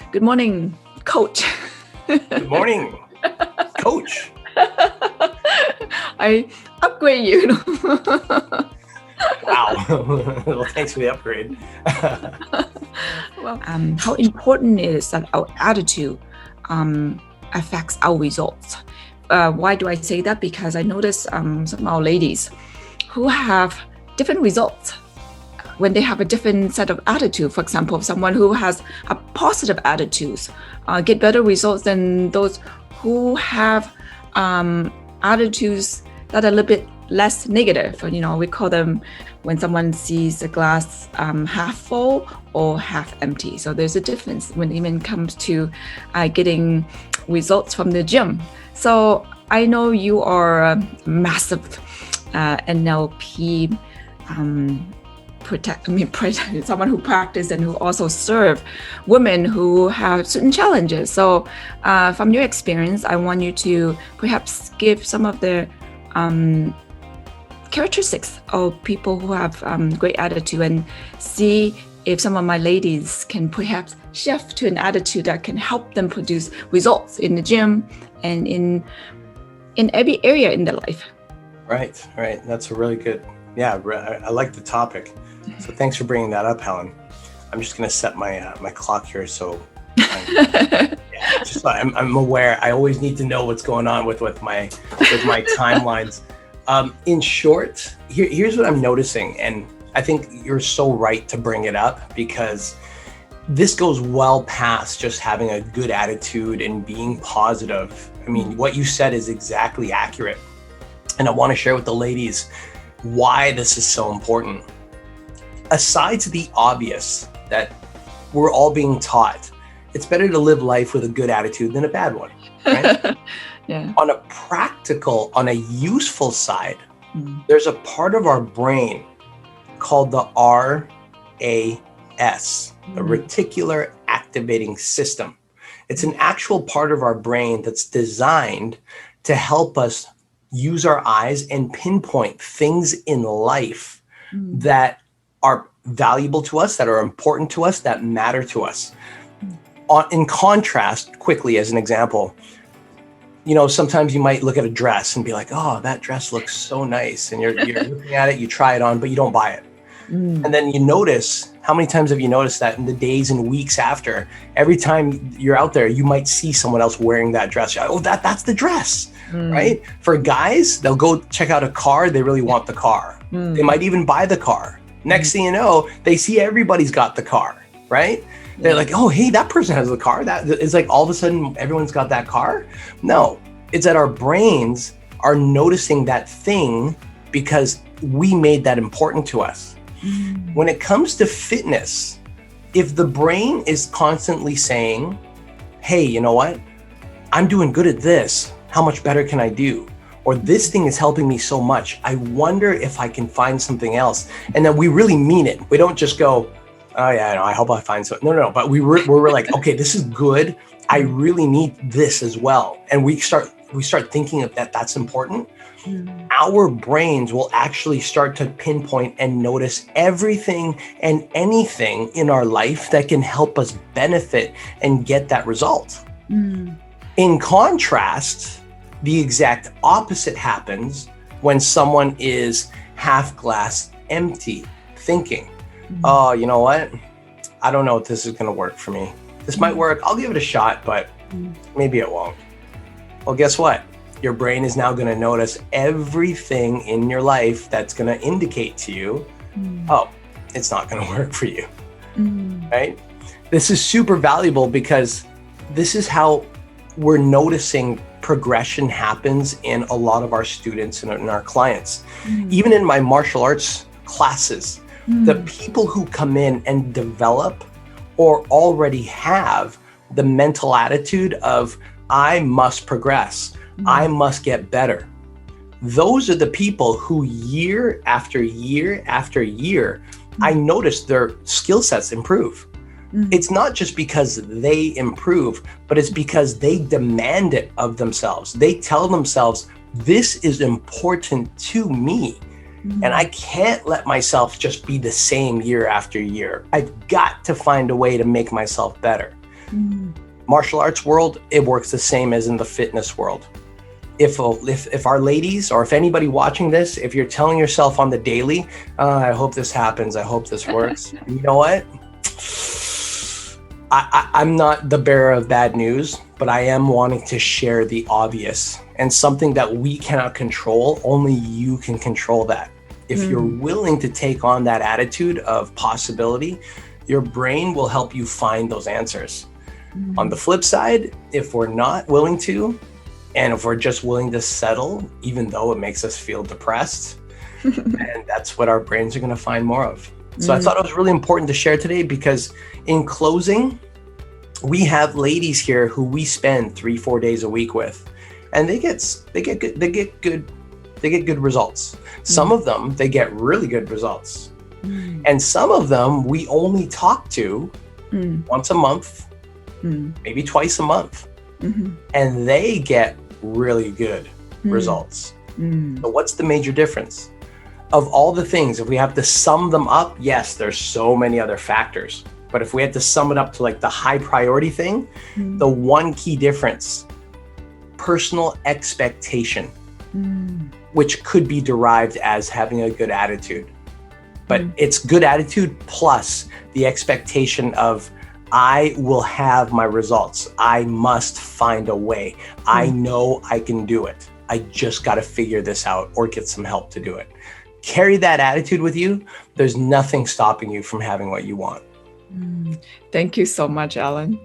Good morning, coach. Good morning, coach. I upgrade you. Wow. Well, thanks for the upgrade. Well, how important it is that our attitude affects our results. Why do I say that? Because I notice some of our ladies who have different results when they have a different set of attitude. For example, someone who has a positive attitudes get better results than those who have attitudes that are a little bit less negative. We call them when someone sees the glass half full or half empty. So there's a difference when it even comes to getting results from the gym. So I know you are a massive NLP someone who practice and who also serve women who have certain challenges. So from your experience, I want you to perhaps give some of the characteristics of people who have great attitude and see if some of my ladies can perhaps shift to an attitude that can help them produce results in the gym and in every area in their life. Right. That's a really good, I like the topic. So thanks for bringing that up, Helen. I'm just going to set my my clock here. So I'm aware. I always need to know what's going on with my timelines. In short, here's what I'm noticing. And I think you're so right to bring it up because this goes well past just having a good attitude and being positive. I mean, what you said is exactly accurate. And I want to share with the ladies why this is so important. Aside to the obvious that we're all being taught, it's better to live life with a good attitude than a bad one, right? Yeah. On a practical, on a useful side, there's a part of our brain called the RAS, the reticular activating system. It's an actual part of our brain that's designed to help us use our eyes and pinpoint things in life that are valuable to us, that are important to us, that matter to us. In contrast, quickly as an example, sometimes you might look at a dress and be like, oh, that dress looks so nice. And you're looking at it, you try it on, but you don't buy it. And then you notice, how many times have you noticed that in the days and weeks after, every time you're out there, you might see someone else wearing that dress. You're like, oh, that's the dress, right? For guys, they'll go check out a car. They really want the car. They might even buy the car. Next thing you know, they see everybody's got the car, right? They're like, oh, hey, that person has the car. That is like all of a sudden everyone's got that car. No, it's that our brains are noticing that thing because we made that important to us. When it comes to fitness, if the brain is constantly saying, hey, you know what? I'm doing good at this. How much better can I do? Or this thing is helping me so much. I wonder if I can find something else. And then we really mean it. We don't just go, oh yeah, no, I hope I find something. No. But we're like, okay, this is good. I really need this as well. And we start thinking of that's important. Our brains will actually start to pinpoint and notice everything and anything in our life that can help us benefit and get that result. In contrast, the exact opposite happens when someone is half glass empty, thinking, oh, you know what? I don't know if this is going to work for me. This might work. I'll give it a shot, but maybe it won't. Well, guess what? Your brain is now going to notice everything in your life that's going to indicate to you, oh, it's not going to work for you, right? This is super valuable because this is how we're noticing progression happens in a lot of our students and in our clients. Even in my martial arts classes, the people who come in and develop or already have the mental attitude of, I must progress, I must get better. Those are the people who year after year after year, I notice their skill sets improve. It's not just because they improve, but it's because they demand it of themselves. They tell themselves, this is important to me. And I can't let myself just be the same year after year. I've got to find a way to make myself better. Martial arts world, it works the same as in the fitness world. If our ladies, or if anybody watching this, if you're telling yourself on the daily, I hope this happens, I hope this works, you know what? I'm not the bearer of bad news, but I am wanting to share the obvious, and something that we cannot control, only you can control that. If you're willing to take on that attitude of possibility, your brain will help you find those answers. On the flip side, if we're not willing to, and if we're just willing to settle, even though it makes us feel depressed, and that's what our brains are going to find more of. So I thought it was really important to share today, because in closing, we have ladies here who we spend 3-4 days a week with, and they get good results. Some of them, they get really good results. And some of them we only talk to once a month, maybe twice a month, and they get really good results. So what's the major difference? Of all the things, if we have to sum them up, yes, there's so many other factors. But if we had to sum it up to like the high priority thing, the one key difference, personal expectation, which could be derived as having a good attitude. But it's good attitude plus the expectation of, I will have my results. I must find a way. I know I can do it. I just got to figure this out or get some help to do it. Carry that attitude with you. There's nothing stopping you from having what you want. Thank you so much, Allan.